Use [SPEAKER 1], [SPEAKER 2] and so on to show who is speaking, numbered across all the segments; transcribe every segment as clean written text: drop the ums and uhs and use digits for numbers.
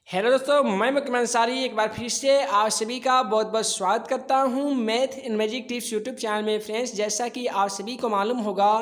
[SPEAKER 1] Hello दोस्तों, मैं मुकम्मल अंसारी एक बार फिर से आप सभी का बहुत बहुत स्वागत करता हूं math in magic tips YouTube channel में। फ्रेंड्स, जैसा कि आप सभी को मालूम होगा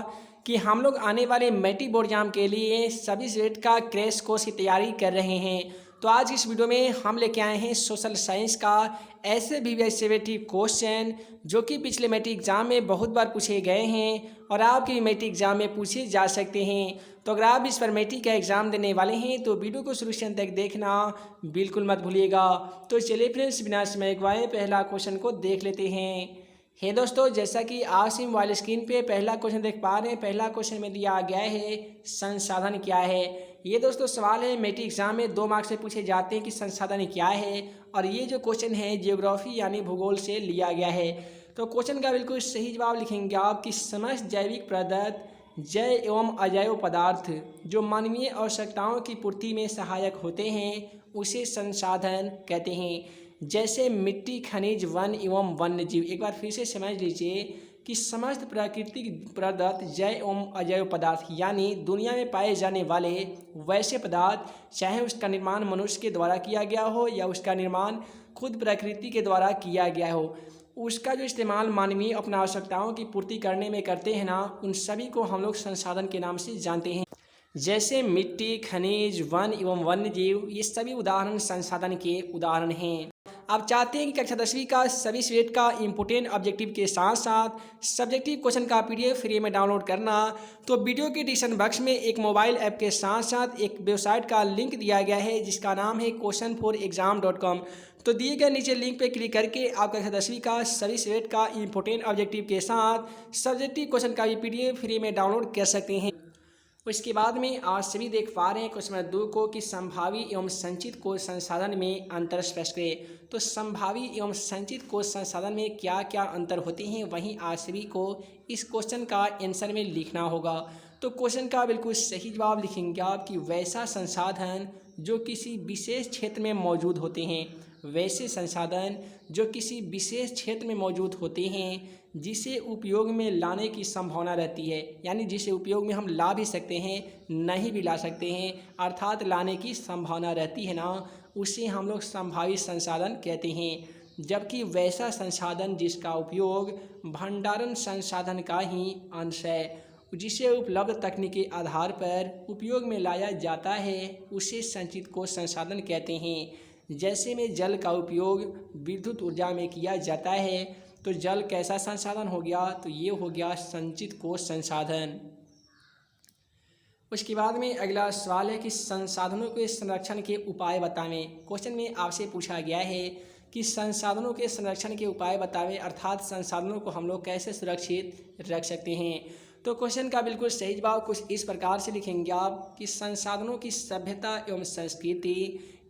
[SPEAKER 1] कि हम लोग आने वाले मैट्रिक बोर्ड एग्जाम के लिए सभी सब्जेक्ट का क्रैश कोर्स की तैयारी कर रहे हैं। तो आज इस वीडियो में हम लेके आए हैं सोशल साइंस का ऐसे भी सेवेटिव क्वेश्चन जो कि पिछले मैट्रिक एग्जाम में बहुत बार पूछे गए हैं और आपके भी मैट्रिक एग्जाम में पूछे जा सकते हैं। तो अगर आप इस पर मैट्रिक का एग्ज़ाम देने वाले हैं तो वीडियो को शुरू से अंत तक देखना बिल्कुल मत भूलिएगा। तो चलिए फ्रेंड्स, बिना समय गवाए पहला क्वेश्चन को देख लेते हैं। हे दोस्तों, जैसा कि आप सिम वाले स्क्रीन पे पहला क्वेश्चन देख पा रहे हैं, पहला क्वेश्चन में दिया गया है संसाधन क्या है। ये दोस्तों सवाल है मैट्रिक एग्जाम में 2 मार्क्स से पूछे जाते हैं कि संसाधन क्या है। और ये जो क्वेश्चन है जियोग्राफी यानी भूगोल से लिया गया है। तो क्वेश्चन का बिल्कुल सही जवाब लिखेंगे आप कि समस्त जैविक पदार्थ जैव एवं अजैव पदार्थ जो मानवीय आवश्यकताओं की पूर्ति में सहायक होते हैं उसे संसाधन कहते हैं। जैसे मिट्टी, खनिज, वन एवं वन्य जीव। एक बार फिर से समझ लीजिए कि समस्त प्राकृतिक पदार्थ जैव एवं अजैव पदार्थ यानी दुनिया में पाए जाने वाले वैसे पदार्थ, चाहे उसका निर्माण मनुष्य के द्वारा किया गया हो या उसका निर्माण खुद प्रकृति के द्वारा किया गया हो, उसका जो इस्तेमाल मानवीय अपना आवश्यकताओं की पूर्ति करने में करते हैं ना, उन सभी को हम लोग संसाधन के नाम से जानते हैं। जैसे मिट्टी, खनिज, वन एवं वन्य जीव, ये सभी उदाहरण संसाधन के उदाहरण हैं। आप चाहते हैं कि कक्षा 10वीं का सभी सब्जेक्ट का इम्पोर्टेंट ऑब्जेक्टिव के साथ साथ सब्जेक्टिव क्वेश्चन का PDF फ्री में डाउनलोड करना, तो वीडियो के डिस्क्रिप्शन बॉक्स में एक मोबाइल ऐप के साथ साथ एक वेबसाइट का लिंक दिया गया है जिसका नाम है questionforexam.com। तो दिए गए नीचे लिंक पे क्लिक करके आप कक्षा 10वीं का सभी सब्जेक्ट का इम्पोर्टेंट ऑब्जेक्टिव के साथ सब्जेक्टिव क्वेश्चन का भी PDF फ्री में डाउनलोड कर सकते हैं। उसके बाद में आज सभी देख पा रहे हैं क्वेश्चन नंबर 2 को कि संभावी एवं संचित कोश संसाधन में अंतर स्पष्ट करें। तो संभावी एवं संचित कोश संसाधन में क्या क्या अंतर होते हैं वहीं आज सभी को इस क्वेश्चन का आंसर में लिखना होगा। तो क्वेश्चन का बिल्कुल सही जवाब लिखेंगे आप कि वैसा संसाधन जो किसी विशेष क्षेत्र में मौजूद होते हैं, वैसे संसाधन जो किसी विशेष क्षेत्र में मौजूद होते हैं जिसे उपयोग में लाने की संभावना रहती है, यानी जिसे उपयोग में हम ला भी सकते हैं, नहीं भी ला सकते हैं, अर्थात लाने की संभावना रहती है ना, उसे हम लोग संभावित संसाधन कहते हैं। जबकि वैसा संसाधन जिसका उपयोग भंडारण संसाधन का ही अंश है, जिसे उपलब्ध तकनीक के आधार पर उपयोग में लाया जाता है, उसे संचित कोश संसाधन कहते हैं। जैसे में जल का उपयोग विद्युत ऊर्जा में किया जाता है, तो जल कैसा संसाधन हो गया, तो ये हो गया संचित कोश संसाधन। उसके बाद में अगला सवाल है कि संसाधनों के संरक्षण के उपाय बतावें। क्वेश्चन में आपसे पूछा गया है कि संसाधनों के संरक्षण के उपाय बतावें, अर्थात संसाधनों को हम लोग कैसे सुरक्षित रख सकते हैं। तो क्वेश्चन का बिल्कुल सही जवाब कुछ इस प्रकार से लिखेंगे आप कि संसाधनों की सभ्यता एवं संस्कृति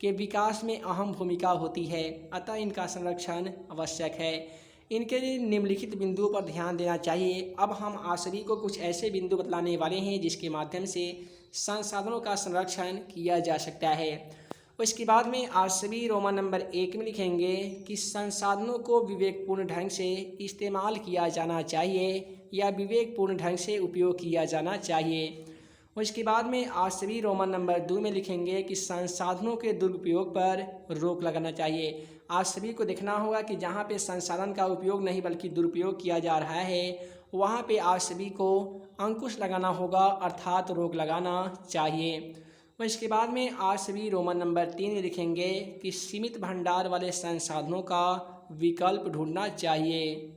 [SPEAKER 1] के विकास में अहम भूमिका होती है, अतः इनका संरक्षण आवश्यक है। इनके लिए निम्नलिखित बिंदुओं पर ध्यान देना चाहिए। अब हम आप सभी को कुछ ऐसे बिंदु बतलाने वाले हैं जिसके माध्यम से संसाधनों का संरक्षण किया जा सकता है। उसके बाद में आप सभी रोमन नंबर 1 में लिखेंगे कि संसाधनों को विवेकपूर्ण ढंग से इस्तेमाल किया जाना चाहिए या विवेकपूर्ण ढंग से उपयोग किया जाना चाहिए। उसके बाद में आप सभी रोमन नंबर 2 में लिखेंगे कि संसाधनों के दुरुपयोग पर रोक लगाना चाहिए। आप सभी को देखना होगा कि जहाँ पे संसाधन का उपयोग नहीं बल्कि दुरुपयोग किया जा रहा है, वहाँ पे आप सभी को अंकुश लगाना होगा, अर्थात रोक लगाना चाहिए। इसके बाद में आप सभी रोमन नंबर 3 में लिखेंगे कि सीमित भंडार वाले संसाधनों का विकल्प ढूंढना चाहिए।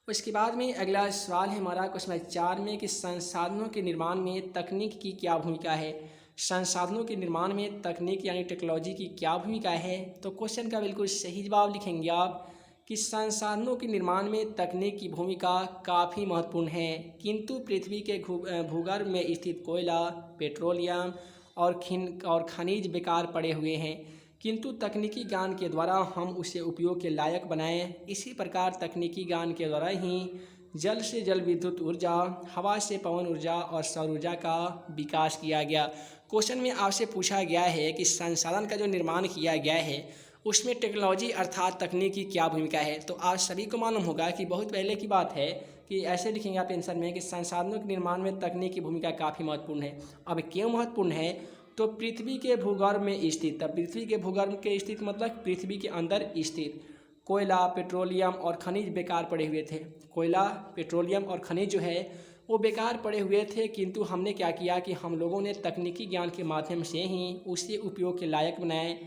[SPEAKER 1] उसके बाद में अगला सवाल है हमारा क्वेश्चन नंबर 4 में कि संसाधनों के निर्माण में तकनीक की क्या भूमिका है। संसाधनों के निर्माण में तकनीक यानी टेक्नोलॉजी की क्या भूमिका है। तो क्वेश्चन का बिल्कुल सही जवाब लिखेंगे आप कि संसाधनों के निर्माण में तकनीक की भूमिका काफ़ी महत्वपूर्ण है, किंतु पृथ्वी के भूगर्भ में स्थित कोयला, पेट्रोलियम और खनिज बेकार पड़े हुए हैं, किंतु तकनीकी ज्ञान के द्वारा हम उसे उपयोग के लायक बनाएं। इसी प्रकार तकनीकी ज्ञान के द्वारा ही जल से जल विद्युत ऊर्जा, हवा से पवन ऊर्जा और सौर ऊर्जा का विकास किया गया। क्वेश्चन में आपसे पूछा गया है कि संसाधन का जो निर्माण किया गया है उसमें टेक्नोलॉजी अर्थात तकनीक की क्या भूमिका है। तो आप सभी को मालूम होगा कि बहुत पहले की बात है कि ऐसे लिखेंगे आप आंसर में कि संसाधनों के निर्माण में तकनीक की भूमिका काफ़ी महत्वपूर्ण है। अब क्यों महत्वपूर्ण है, तो पृथ्वी के भूगर्भ में स्थित, तब पृथ्वी के भूगर्भ के स्थित मतलब पृथ्वी के अंदर स्थित कोयला, पेट्रोलियम और खनिज बेकार पड़े हुए थे। कोयला, पेट्रोलियम और खनिज जो है वो बेकार पड़े हुए थे, किंतु हमने क्या किया कि हम लोगों ने तकनीकी ज्ञान के माध्यम से ही उसे उपयोग के लायक बनाए।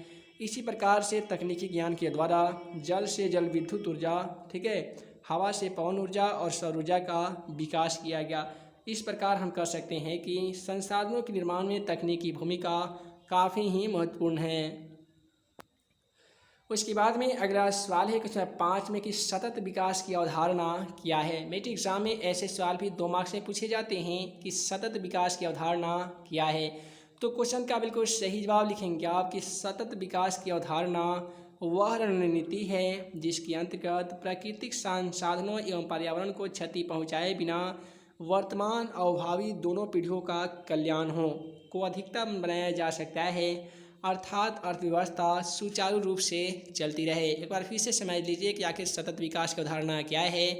[SPEAKER 1] इसी प्रकार से तकनीकी ज्ञान के द्वारा जल से जल विद्युत ऊर्जा, ठीक है, हवा से पवन ऊर्जा और सौर ऊर्जा का विकास किया गया। इस प्रकार हम कह सकते हैं कि संसाधनों के निर्माण में तकनीकी भूमिका काफ़ी ही महत्वपूर्ण है। उसके बाद में अगला सवाल है क्वेश्चन 5 में कि सतत विकास की अवधारणा क्या है। मेट्रिक एग्जाम में ऐसे सवाल भी 2 मार्क्स में पूछे जाते हैं कि सतत विकास की अवधारणा क्या है। तो क्वेश्चन का बिल्कुल सही जवाब लिखेंगे आप कि सतत विकास की अवधारणा वह रणनीति है जिसके अंतर्गत प्राकृतिक संसाधनों एवं पर्यावरण को क्षति पहुँचाए बिना वर्तमान और भावी दोनों पीढ़ियों का कल्याण हो को अधिकतम बनाया जा सकता है, अर्थात अर्थव्यवस्था सुचारू रूप से चलती रहे। एक बार फिर से समझ लीजिए कि आखिर सतत विकास की अवधारणा क्या है।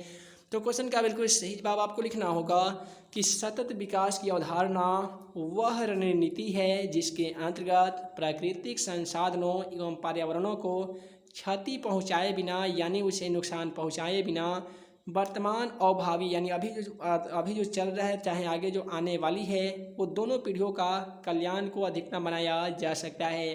[SPEAKER 1] तो क्वेश्चन का बिल्कुल सही जवाब आपको लिखना होगा कि सतत विकास की अवधारणा वह रणनीति है जिसके अंतर्गत प्राकृतिक संसाधनों एवं पर्यावरणों को क्षति पहुँचाए बिना, यानी उसे नुकसान पहुँचाए बिना वर्तमान और भावी, यानी अभी जो चल रहा है चाहे आगे जो आने वाली है, वो दोनों पीढ़ियों का कल्याण को अधिकतम बनाया जा सकता है,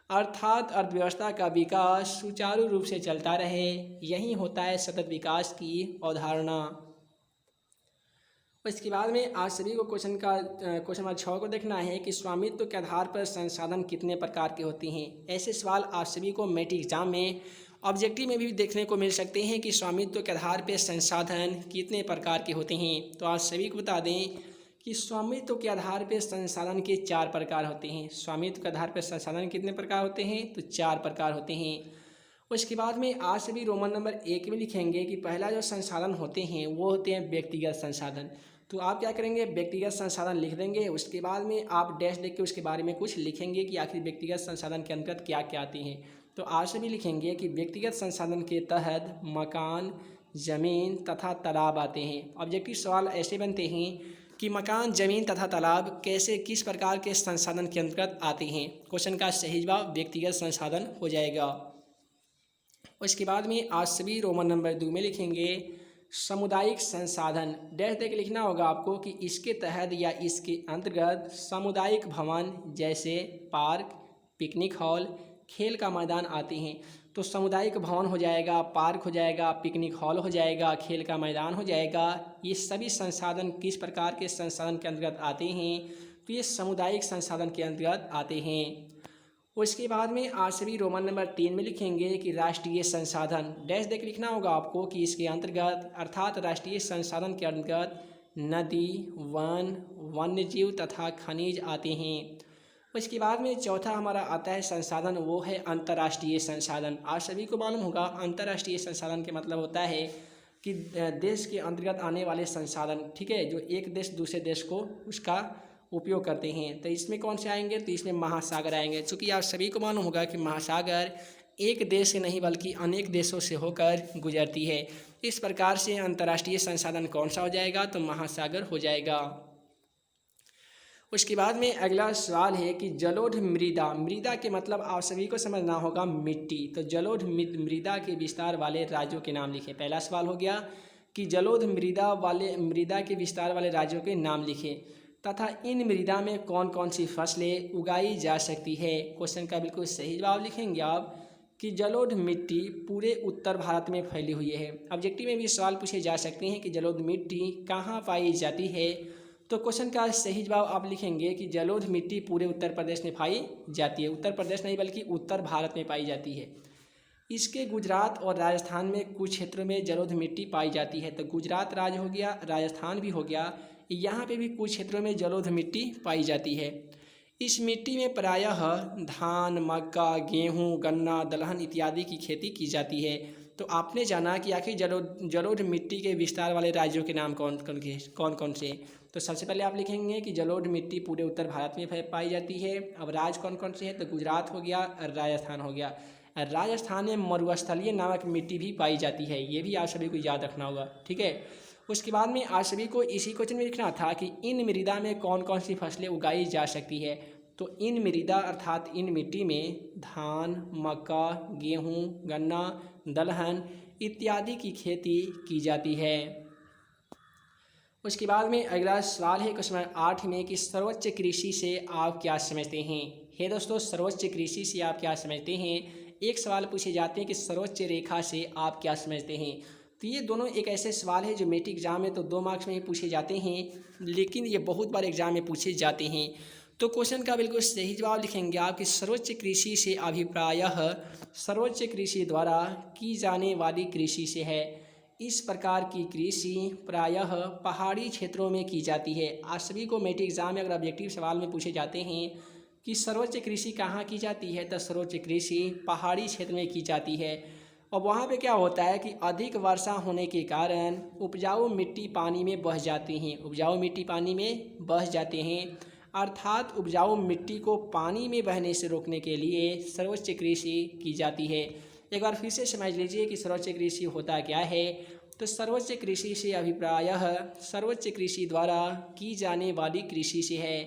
[SPEAKER 1] अर्थात अर्थव्यवस्था का विकास सुचारू रूप से चलता रहे। यही होता है सतत विकास की अवधारणा। इसके बाद में आज सभी को क्वेश्चन नंबर 6 को देखना है कि स्वामित्व के आधार पर संसाधन कितने प्रकार के होते हैं। ऐसे सवाल आप सभी को मैट्रिक एग्जाम में ऑब्जेक्टिव में भी देखने को मिल सकते हैं कि स्वामित्व के आधार पर संसाधन कितने प्रकार के होते हैं। तो आप सभी को बता दें कि स्वामित्व के आधार पर संसाधन के 4 प्रकार होते हैं। स्वामित्व के आधार पर संसाधन कितने प्रकार होते हैं, तो 4 प्रकार होते हैं। उसके बाद में आज सभी रोमन नंबर 1 में लिखेंगे कि पहला जो संसाधन होते हैं वो होते हैं व्यक्तिगत संसाधन। तो आप क्या करेंगे, व्यक्तिगत संसाधन लिख देंगे। उसके बाद में आप डैश लिख के उसके बारे में कुछ लिखेंगे कि आखिर व्यक्तिगत संसाधन के अंतर्गत क्या क्या आते हैं। तो आज सभी लिखेंगे कि व्यक्तिगत संसाधन के तहत मकान, ज़मीन तथा तालाब आते हैं। ऑब्जेक्टिव सवाल ऐसे बनते हैं कि मकान, ज़मीन तथा तालाब कैसे, किस प्रकार के संसाधन के अंतर्गत आते हैं। क्वेश्चन का सही जवाब व्यक्तिगत संसाधन हो जाएगा। उसके बाद में आज सभी रोमन नंबर 2 में लिखेंगे सामुदायिक संसाधन। डैश देकर लिखना होगा आपको कि इसके तहत या इसके अंतर्गत सामुदायिक भवन जैसे पार्क, पिकनिक हॉल, खेल का मैदान आते हैं। तो सामुदायिक भवन हो जाएगा, पार्क हो जाएगा, पिकनिक हॉल हो जाएगा, खेल का मैदान हो जाएगा। ये सभी संसाधन किस प्रकार के संसाधन के अंतर्गत आते हैं, तो ये सामुदायिक संसाधन के अंतर्गत आते हैं। उसके बाद में आज सभी रोमन नंबर 3 में लिखेंगे कि राष्ट्रीय संसाधन। डैश देकर लिखना होगा आपको कि इसके अंतर्गत, अर्थात राष्ट्रीय संसाधन के अंतर्गत नदी, वन, वन्यजीव तथा खनिज आते हैं। उसके बाद में चौथा हमारा आता है संसाधन, वो है अंतर्राष्ट्रीय संसाधन। आप सभी को मालूम होगा अंतर्राष्ट्रीय संसाधन के मतलब होता है कि देश के अंतर्गत आने वाले संसाधन, ठीक है, जो एक देश दूसरे देश को उसका उपयोग करते हैं। तो इसमें कौन से आएंगे, तो इसमें महासागर आएंगे। चूँकि आप सभी को मालूम होगा कि महासागर एक देश से नहीं बल्कि अनेक देशों से होकर गुजरती है। इस प्रकार से अंतर्राष्ट्रीय संसाधन कौन सा हो जाएगा, तो महासागर हो जाएगा। उसके बाद में अगला सवाल है कि जलोढ़ मृदा। मृदा के मतलब आप सभी को समझना होगा मिट्टी। तो जलोढ़ मृदा के विस्तार वाले राज्यों के नाम लिखें। पहला सवाल हो गया कि जलोढ़ मृदा के विस्तार वाले राज्यों के नाम लिखें तथा इन मृदा में कौन कौन सी फसलें उगाई जा सकती है। क्वेश्चन का बिल्कुल सही जवाब लिखेंगे आप कि जलोढ़ मिट्टी पूरे उत्तर भारत में फैली हुई है। ऑब्जेक्टिव में भी सवाल पूछे जा सकते हैं कि जलोढ़ मिट्टी कहाँ पाई जाती है। तो क्वेश्चन का सही जवाब आप लिखेंगे कि जलोढ़ मिट्टी पूरे उत्तर प्रदेश में पाई जाती है। उत्तर प्रदेश नहीं बल्कि उत्तर भारत में पाई जाती है। इसके गुजरात और राजस्थान में कुछ क्षेत्रों में जलोढ़ मिट्टी पाई जाती है। तो गुजरात राज्य हो गया, राजस्थान भी हो गया, यहाँ पे भी कुछ क्षेत्रों में जलोढ़ मिट्टी पाई जाती है। इस मिट्टी में प्रायः धान, मक्का, गेहूँ, गन्ना, दलहन इत्यादि की खेती की जाती है। तो आपने जाना कि आखिर जलोढ़ मिट्टी के विस्तार वाले राज्यों के नाम कौन कौन से। तो सबसे पहले आप लिखेंगे कि जलोढ़ मिट्टी पूरे उत्तर भारत में पाई जाती है। अब राज्य कौन कौन से हैं, तो गुजरात हो गया, राजस्थान हो गया। राजस्थान में मरुस्थलीय नामक मिट्टी भी पाई जाती है। ये भी आप सभी को याद रखना होगा, ठीक है। उसके बाद में आप सभी को इसी क्वेश्चन में लिखना था कि इन मृदा में कौन कौन सी फसलें उगाई जा सकती है। तो इन मृदा अर्थात इन मिट्टी में धान, मक्का, गेहूँ, गन्ना, दलहन इत्यादि की खेती की जाती है। उसके बाद में अगला सवाल है क्वेश्चन नंबर 8 में कि सर्वोच्च कृषि से आप क्या समझते हैं। हे दोस्तों, सर्वोच्च कृषि से आप क्या समझते हैं। एक सवाल पूछे जाते हैं कि सर्वोच्च रेखा से आप क्या समझते हैं। तो ये दोनों एक ऐसे सवाल है जो मैट्रिक एग्जाम में तो 2 मार्क्स में ही पूछे जाते हैं, लेकिन ये बहुत बार एग्जाम में पूछे जाते हैं। तो क्वेश्चन का बिल्कुल सही जवाब लिखेंगे आप कि सर्वोच्च कृषि से अभिप्रायः सर्वोच्च कृषि द्वारा की जाने वाली कृषि से है। इस प्रकार की कृषि प्रायः पहाड़ी क्षेत्रों में की जाती है। आप सभी को मैट्रिक एग्जाम में अगर ऑब्जेक्टिव सवाल में पूछे जाते हैं कि सर्वोच्च कृषि कहाँ की जाती है, तो सर्वोच्च कृषि पहाड़ी क्षेत्र में की जाती है। और वहाँ पे क्या होता है कि अधिक वर्षा होने के कारण उपजाऊ मिट्टी पानी में बह जाती हैं, उपजाऊ मिट्टी पानी में बह जाते हैं। अर्थात उपजाऊ मिट्टी को पानी में बहने से रोकने के लिए सर्वोच्च कृषि की जाती है। एक बार फिर से समझ लीजिए कि सर्वोच्च कृषि होता क्या है। तो सर्वोच्च कृषि से अभिप्रायः सर्वोच्च कृषि द्वारा की जाने वाली कृषि से है।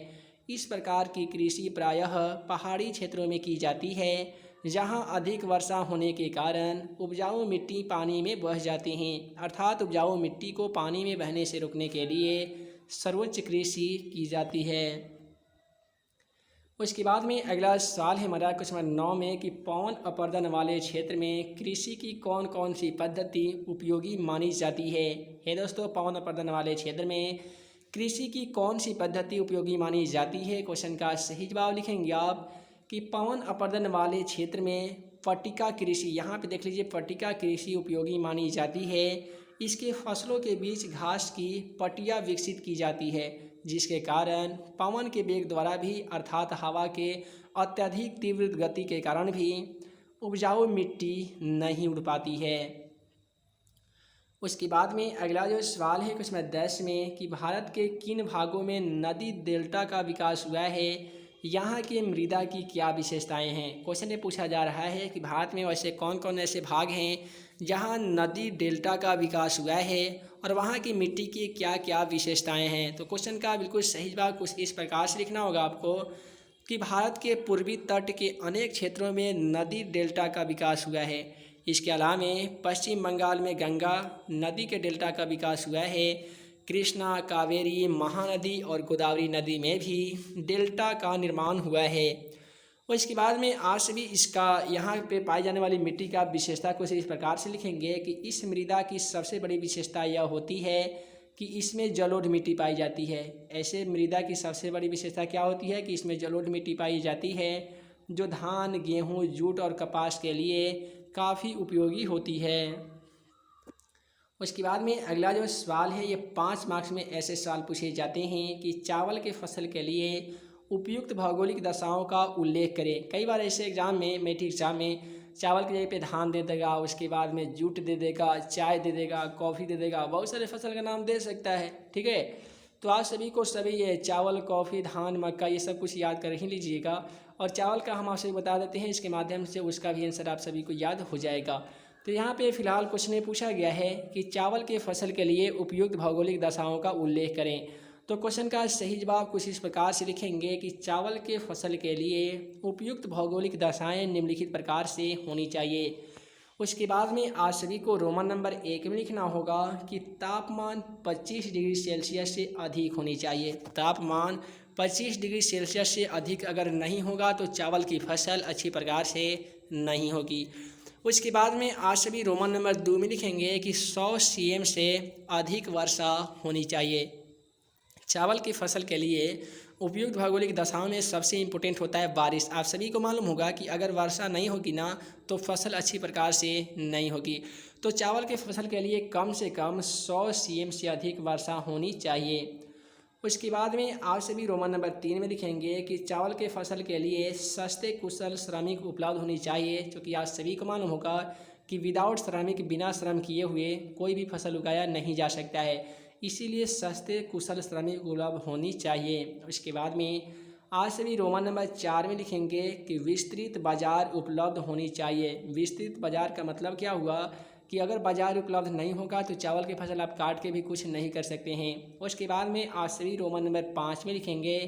[SPEAKER 1] इस प्रकार की कृषि प्रायः पहाड़ी क्षेत्रों में की जाती है, जहां अधिक वर्षा होने के कारण उपजाऊ मिट्टी पानी में बह जाती हैं। अर्थात उपजाऊ मिट्टी को पानी में बहने से रोकने के लिए सर्वोच्च कृषि की जाती है। उसके बाद में अगला सवाल है हमारा क्वेश्चन नंबर 9 में कि पवन अपर्दन वाले क्षेत्र में कृषि की कौन कौन सी पद्धति उपयोगी मानी जाती है। हे दोस्तों, पवन अपर्दन वाले क्षेत्र में कृषि की कौन सी पद्धति उपयोगी मानी जाती है। क्वेश्चन का सही जवाब लिखेंगे आप कि पवन अपर्दन वाले क्षेत्र में पट्टिका कृषि, यहाँ पे देख लीजिए, पट्टिका कृषि उपयोगी मानी जाती है। इसके फसलों के बीच घास की पट्टियाँ विकसित की जाती है, जिसके कारण पवन के वेग द्वारा भी अर्थात हवा के अत्यधिक तीव्र गति के कारण भी उपजाऊ मिट्टी नहीं उड़ पाती है। उसके बाद में अगला जो सवाल है क्वेश्चन नंबर 10 में कि भारत के किन भागों में नदी डेल्टा का विकास हुआ है, यहाँ की मृदा की क्या विशेषताएं हैं। क्वेश्चन ये पूछा जा रहा है कि भारत में वैसे कौन कौन ऐसे भाग हैं जहाँ नदी डेल्टा का विकास हुआ है और वहाँ की मिट्टी की क्या क्या विशेषताएं हैं। तो क्वेश्चन का बिल्कुल सही जवाब कुछ इस प्रकार से लिखना होगा आपको कि भारत के पूर्वी तट के अनेक क्षेत्रों में नदी डेल्टा का विकास हुआ है। इसके अलावा पश्चिम बंगाल में गंगा नदी के डेल्टा का विकास हुआ है। कृष्णा, कावेरी, महानदी और गोदावरी नदी में भी डेल्टा का निर्माण हुआ है। और इसके बाद में आज से भी इसका यहाँ पे पाई जाने वाली मिट्टी का विशेषता को इस प्रकार से लिखेंगे कि इस मृदा की सबसे बड़ी विशेषता यह होती है कि इसमें जलोढ़ मिट्टी पाई जाती है। ऐसे मृदा की सबसे बड़ी विशेषता क्या होती है कि इसमें जलोढ़ मिट्टी पाई जाती है, जो धान, गेहूँ, जूट और कपास के लिए काफ़ी उपयोगी होती है। उसके बाद में अगला जो सवाल है, ये 5 मार्क्स में ऐसे सवाल पूछे जाते हैं कि चावल के फसल के लिए उपयुक्त भौगोलिक दशाओं का उल्लेख करें। कई बार ऐसे एग्जाम में मैट्रिक एग्जाम में चावल की जगह पे धान दे देगा, उसके बाद में जूट दे देगा, चाय दे देगा, कॉफ़ी दे देगा, बहुत सारे फसल का नाम दे सकता है। ठीक है, तो आप सभी को सभी ये चावल, कॉफ़ी, धान, मक्का ये सब कुछ याद कर ही लीजिएगा। और चावल का हम आपसे बता देते हैं, इसके माध्यम से उसका भी आंसर आप सभी को याद हो जाएगा। तो यहाँ पे फिलहाल क्वेश्चन में पूछा गया है कि चावल के फसल के लिए उपयुक्त भौगोलिक दशाओं का उल्लेख करें। तो क्वेश्चन का सही जवाब कुछ इस प्रकार से लिखेंगे कि चावल के फसल के लिए उपयुक्त भौगोलिक दशाएं निम्नलिखित प्रकार से होनी चाहिए। उसके बाद में आप सभी को रोमन नंबर 1 में लिखना होगा कि तापमान 25 डिग्री सेल्सियस से अधिक होनी चाहिए। तापमान 25 डिग्री सेल्सियस से अधिक अगर नहीं होगा तो चावल की फसल अच्छी प्रकार से नहीं होगी। उसके बाद में आप सभी रोमन नंबर 2 में लिखेंगे कि 100 cm से अधिक वर्षा होनी चाहिए। चावल की फसल के लिए उपयुक्त भौगोलिक दशाओं में सबसे इम्पोर्टेंट होता है बारिश। आप सभी को मालूम होगा कि अगर वर्षा नहीं होगी ना तो फसल अच्छी प्रकार से नहीं होगी। तो चावल के फसल के लिए कम से कम 100 cm से अधिक वर्षा होनी चाहिए। उसके बाद में आप सभी रोमन नंबर 3 में लिखेंगे कि चावल के फसल के लिए सस्ते कुशल श्रमिक उपलब्ध होनी चाहिए, क्योंकि आप सभी को मालूम होगा कि विदाउट श्रमिक, बिना श्रम किए हुए कोई भी फसल उगाया नहीं जा सकता है। इसीलिए सस्ते कुशल श्रमिक उपलब्ध होनी चाहिए। उसके बाद में आज सभी रोमन नंबर 4 में लिखेंगे कि विस्तृत बाजार उपलब्ध होनी चाहिए। विस्तृत बाजार का मतलब क्या हुआ कि अगर बाजार उपलब्ध नहीं होगा तो चावल की फसल आप काट के भी कुछ नहीं कर सकते हैं। उसके बाद में आप सभी रोमन नंबर 5 में लिखेंगे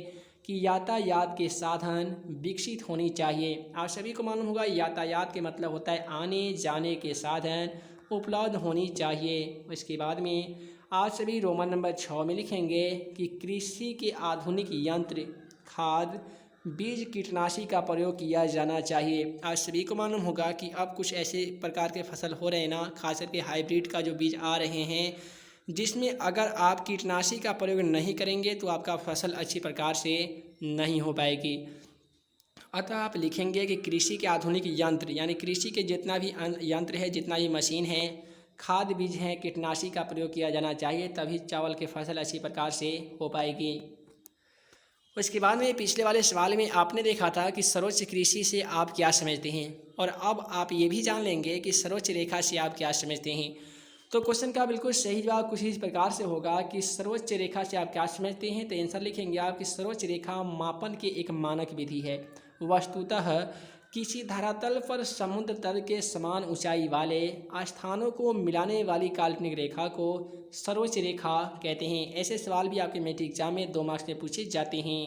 [SPEAKER 1] कि यातायात के साधन विकसित होनी चाहिए। आप सभी को मालूम होगा यातायात के मतलब होता है आने जाने के साधन उपलब्ध होनी चाहिए। उसके बाद में आप सभी रोमन नंबर 6 में लिखेंगे कि कृषि के आधुनिक यंत्र, खाद, बीज, कीटनाशी का प्रयोग किया जाना चाहिए। आप सभी को मालूम होगा कि अब कुछ ऐसे प्रकार के फसल हो रहे हैं ना, खास करके हाइब्रिड का जो बीज आ रहे हैं, जिसमें अगर आप कीटनाशी का प्रयोग नहीं करेंगे तो आपका फसल अच्छी प्रकार से नहीं हो पाएगी। अतः आप लिखेंगे कि कृषि के आधुनिक यंत्र यानी कृषि के जितना भी यंत्र है, जितना भी मशीन है, खाद बीज हैं, कीटनाशी का प्रयोग किया जाना चाहिए, तभी चावल की फसल अच्छी प्रकार से हो पाएगी। उसके बाद में पिछले वाले सवाल में आपने देखा था कि सर्वोच्च कृषि से आप क्या समझते हैं, और अब आप ये भी जान लेंगे कि सर्वोच्च रेखा से आप क्या समझते हैं। तो क्वेश्चन का बिल्कुल सही जवाब कुछ इस प्रकार से होगा कि सर्वोच्च रेखा से आप क्या समझते हैं। तो आंसर लिखेंगे आप कि सर्वोच्च रेखा मापन की एक मानक विधि है। वस्तुतः किसी धरातल पर समुद्र तल के समान ऊंचाई वाले स्थानों को मिलाने वाली काल्पनिक रेखा को सर्वोच्च रेखा कहते हैं। ऐसे सवाल भी आपके मैट्रिक एग्जाम में 2 मार्क्स में पूछे जाते हैं।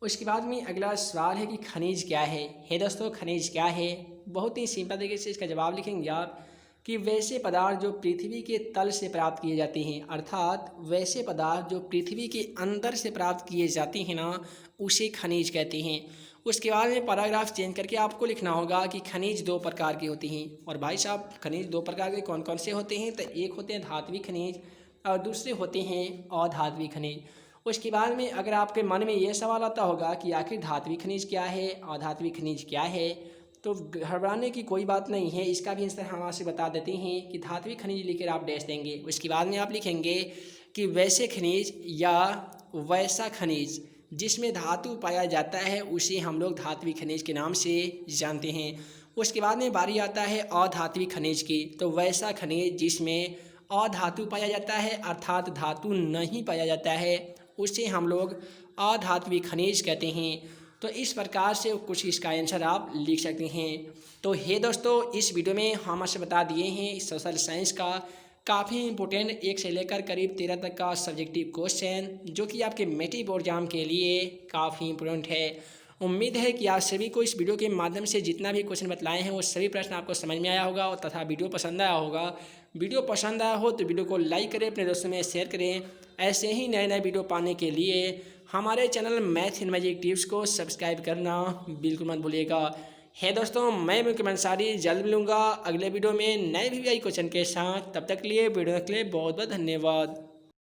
[SPEAKER 1] उसके बाद में अगला सवाल है कि खनिज क्या है दोस्तों, खनिज क्या है। बहुत ही सिंपल तरीके से इसका जवाब लिखेंगे आप कि वैसे पदार्थ जो पृथ्वी के तल से प्राप्त किए जाते हैं, अर्थात वैसे पदार्थ जो पृथ्वी के अंदर से प्राप्त किए जाते हैं ना, उसे खनिज कहते हैं। उसके बाद में पैराग्राफ चेंज करके आपको लिखना होगा कि खनिज 2 प्रकार के होते हैं। और भाई साहब खनिज 2 प्रकार के कौन कौन से होते हैं। तो एक होते हैं धात्विक खनिज और दूसरे होते हैं अधात्विक खनिज। उसके बाद में अगर आपके मन में ये सवाल आता होगा कि आखिर धात्विक खनिज क्या है, अधात्विक खनिज क्या है, तो घबराने की कोई बात नहीं है। इसका भी आंसर हम आपसे बता देते हैं कि धात्विक खनिज लिखकर आप डैश देंगे। उसके बाद में आप लिखेंगे कि वैसे खनिज या वैसा खनिज जिसमें धातु पाया जाता है उसे हम लोग धात्विक खनिज के नाम से जानते हैं। उसके बाद में बारी आता है अधात्विक खनिज की। तो वैसा खनिज जिसमें अधातु पाया जाता है, अर्थात धातु नहीं पाया जाता है, उसे हम लोग अधात्विक खनिज कहते हैं। तो इस प्रकार से कुछ इसका आंसर आप लिख सकते हैं। तो हे दोस्तों, इस वीडियो में हम आपसे बता दिए हैं सोशल साइंस का काफ़ी इंपॉर्टेंट 1 से लेकर करीब 13 तक का सब्जेक्टिव क्वेश्चन, जो कि आपके मैट्रिक बोर्ड एग्जाम के लिए काफ़ी इंपॉर्टेंट है। उम्मीद है कि आप सभी को इस वीडियो के माध्यम से जितना भी क्वेश्चन बतलाए हैं वो सभी प्रश्न आपको समझ में आया होगा और तथा वीडियो पसंद आया होगा। वीडियो पसंद आया हो तो वीडियो को लाइक करें, अपने दोस्तों में शेयर करें। ऐसे ही नए नए वीडियो पाने के लिए हमारे channel math in magic tips को सब्सक्राइब करना बिल्कुल मत भूलिएगा। है दोस्तों, मैं मुकेश अंसारी जल्द मिलूँगा अगले वीडियो में नए वीआई क्वेश्चन के साथ। तब तक के लिए वीडियो के लिए बहुत बहुत धन्यवाद।